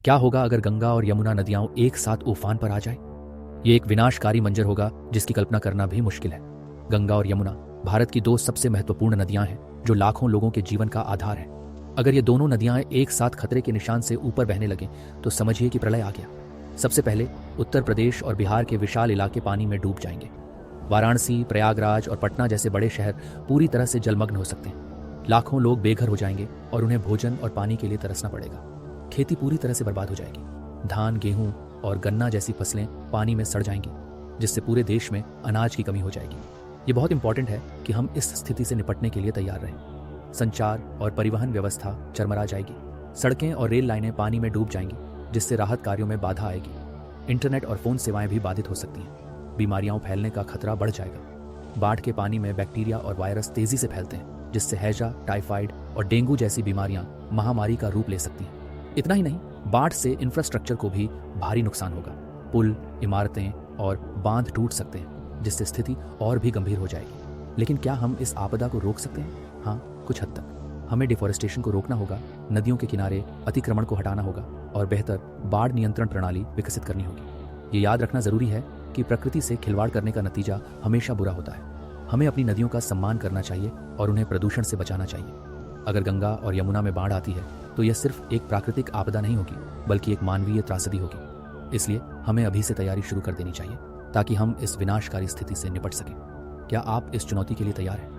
क्या होगा अगर गंगा और यमुना नदियां एक साथ उफान पर आ जाए? ये एक विनाशकारी मंजर होगा जिसकी कल्पना करना भी मुश्किल है। गंगा और यमुना भारत की दो सबसे महत्वपूर्ण नदियां हैं जो लाखों लोगों के जीवन का आधार है। अगर ये दोनों नदियां एक साथ खतरे के निशान से ऊपर बहने लगें तो समझिए कि प्रलय आ गया। सबसे पहले उत्तर प्रदेश और बिहार के विशाल इलाके पानी में डूब जाएंगे। वाराणसी, प्रयागराज और पटना जैसे बड़े शहर पूरी तरह से जलमग्न हो सकते हैं। लाखों लोग बेघर हो जाएंगे और उन्हें भोजन और पानी के लिए तरसना पड़ेगा। खेती पूरी तरह से बर्बाद हो जाएगी। धान, गेहूं और गन्ना जैसी फसलें पानी में सड़ जाएंगी, जिससे पूरे देश में अनाज की कमी हो जाएगी। ये बहुत इंपॉर्टेंट है कि हम इस स्थिति से निपटने के लिए तैयार रहें। संचार और परिवहन व्यवस्था चरमरा जाएगी। सड़कें और रेल लाइनें पानी में डूब जाएंगी, जिससे राहत कार्यों में बाधा आएगी। इंटरनेट और फोन सेवाएं भी बाधित हो सकती हैं। बीमारियां फैलने का खतरा बढ़ जाएगा। बाढ़ के पानी में बैक्टीरिया और वायरस तेजी से फैलते हैं, जिससे हैजा, टाइफाइड और डेंगू जैसी बीमारियां महामारी का रूप ले सकती हैं। इतना ही नहीं, बाढ़ से इंफ्रास्ट्रक्चर को भी भारी नुकसान होगा। पुल, इमारतें और बांध टूट सकते हैं, जिससे स्थिति और भी गंभीर हो जाएगी। लेकिन क्या हम इस आपदा को रोक सकते हैं? हाँ, कुछ हद तक। हमें डिफॉरेस्टेशन को रोकना होगा, नदियों के किनारे अतिक्रमण को हटाना होगा और बेहतर बाढ़ नियंत्रण प्रणाली विकसित करनी होगी। ये याद रखना जरूरी है कि प्रकृति से खिलवाड़ करने का नतीजा हमेशा बुरा होता है। हमें अपनी नदियों का सम्मान करना चाहिए और उन्हें प्रदूषण से बचाना चाहिए। अगर गंगा और यमुना में बाढ़ आती है तो यह सिर्फ एक प्राकृतिक आपदा नहीं होगी, बल्कि एक मानवीय त्रासदी होगी। इसलिए हमें अभी से तैयारी शुरू कर देनी चाहिए ताकि हम इस विनाशकारी स्थिति से निपट सकें। क्या आप इस चुनौती के लिए तैयार हैं?